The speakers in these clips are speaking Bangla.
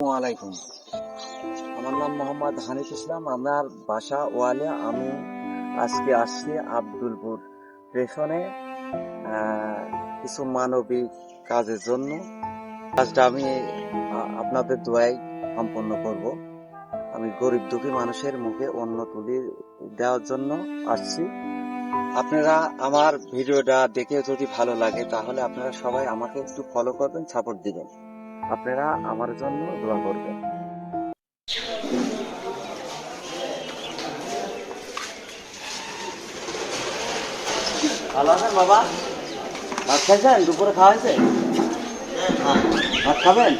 ওয়ালাইকুম। আমার নাম মোহাম্মদ হানিফ ইসলাম। আমার বাসা ওয়ালিয়া। আমি আজকে আসছি আব্দুলপুর স্টেশনে কিছু মানবিক কাজের জন্য। কাজটা আমি আপনাদের দোয়ায় সম্পন্ন করব। আমি গরিব দুঃখী মানুষের মুখে অন্ন তুলে দেওয়ার জন্য আসছি। আপনারা আমার ভিডিওটা দেখে যদি ভালো লাগে তাহলে আপনারা সবাই আমাকে একটু ফলো করবেন, সাপোর্ট দিবেন। আপনারা আমার জন্য দোয়া করবেন। ভালো আছেন বাবা? ভাত খাইছেন? দুপুরে খাওয়া হয়েছে? ভাত খাবেন?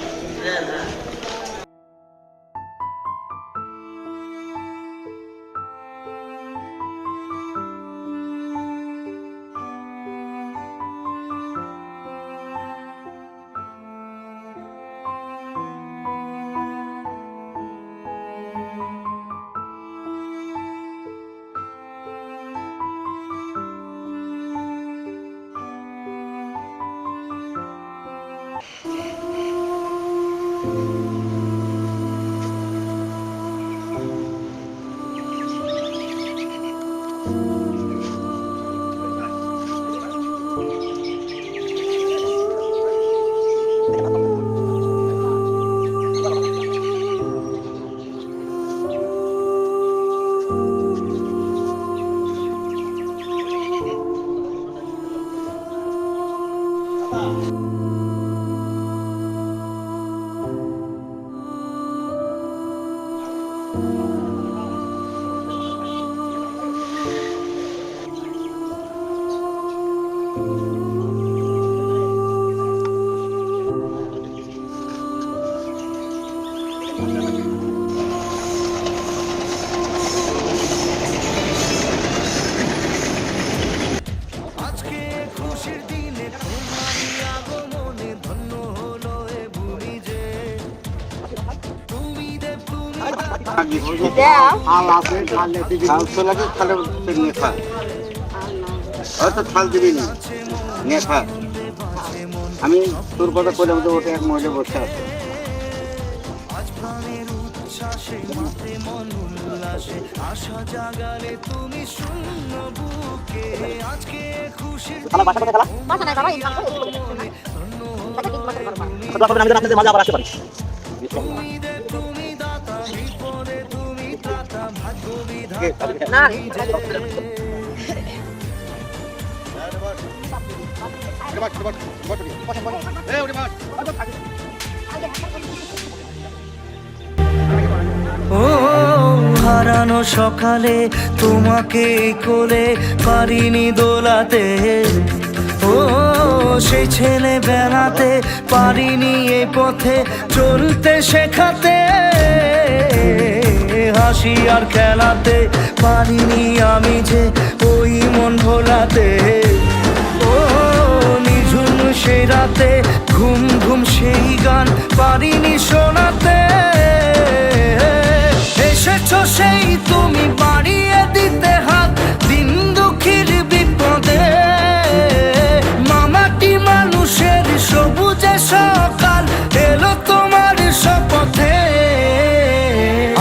আমি তোর কথা বলে ওটা এক মহিলা বসে আছে। মজা আবার আসতে পারি। ও হারানো সকালে তোমাকে কোলে পারিনি দোলাতে, ও সেই ছেলে বেড়াতে পারিনি এই পথে চলতে শেখাতে, হাসি আর খেলাতে পারিনি আমি যে ওই মন ভোলাতে, ও নিঝুম সেই রাতে ঘুম ঘুম সেই গান পারিনি শোনাতে, এসেছো সেই তুমি বাড়িয়ে দিতে হাত দিন দুঃখীর বিপদে, মামাটি মানুষের সবুজে সকাল এলো তোমার শপথে,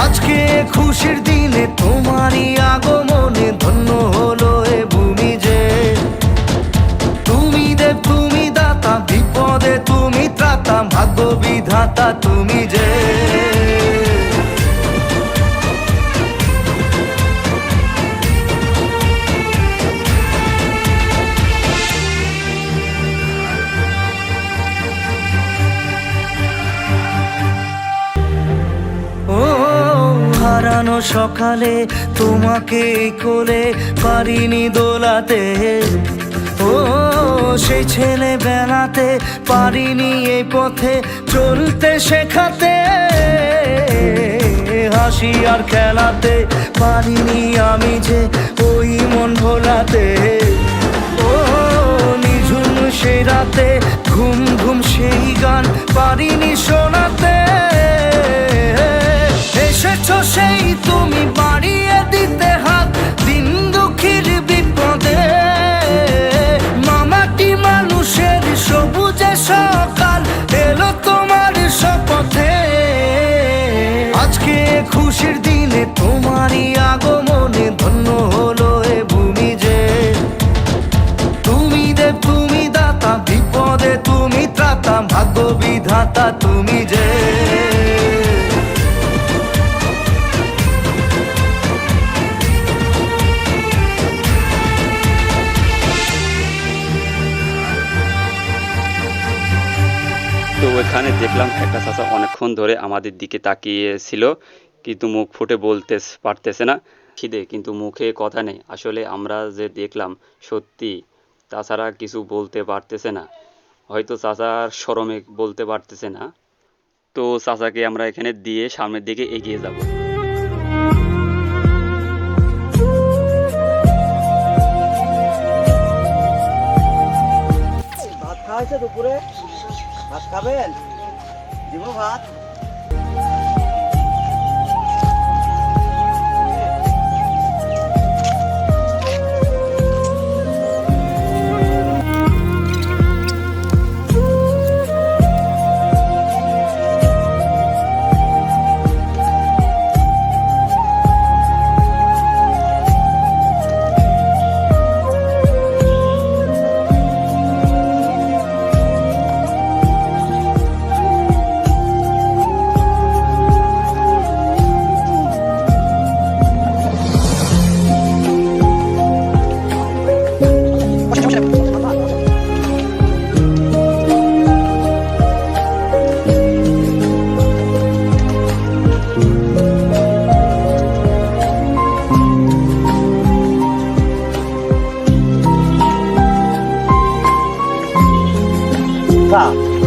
আজকে খুশির দিনে তোমারই আগমনে ধন্য হলো এ ভূমি যে, তুমি দেব তুমি দাতা বিপদে তুমি ত্রাতা ভাগ্য বিধাতা তুমি যে। হারানো সকালে তোমাকে কোলে পারিনি দোলাতে, ও সেই ছেলে বেড়াতে পারিনি এই পথে চলতে শেখাতে, হাসি আর খেলাতে পারিনি আমি যে ওই মন ভোলাতে, ও নিঝুম সেই রাতে ঘুম ঘুম সেই গান পারিনি শোনাতে, এসেছো সেই তুমি বাড়িয়ে দিতে হাত দিন দুঃখীর বিপদে, মামাটি মানুষের সবুজে সকাল এলো তোমার শপথে, আজকে খুশির দিনে তোমারই আগমনে ধন্য হলো এ ভূমি যে। তুমি দেব তুমি দাতা, বিপদে তুমি ত্রাতা, ভাগ্য বিধাতা তুমি যে। তো ওইখানে দেখলাম একটা চাচা অনেকক্ষণ ধরে আমাদের দিকে তাকিয়ে ছিল, কিন্তু মুখ ফুটে বলতে পারতেছে না। খিদে কিন্তু মুখে কথা নেই। আসলে আমরা যে দেখলাম সত্যি তাছাড়া কিছু বলতে পারতেছে না, হয়তো চাচার শরমে বলতে পারতেছে না। তো চাচাকে আমরা এখানে দিয়ে সামনের দিকে এগিয়ে যাব। ভাত খাওয়া হয়েছে দুপুরে? ভাত খাবেন? দিব ভাত?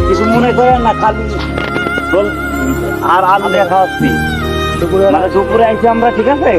কিছু মনে করেন না, খালি আর আলু দেখা হচ্ছে। মানে দুপুরে আইছি আমরা, ঠিক আছে?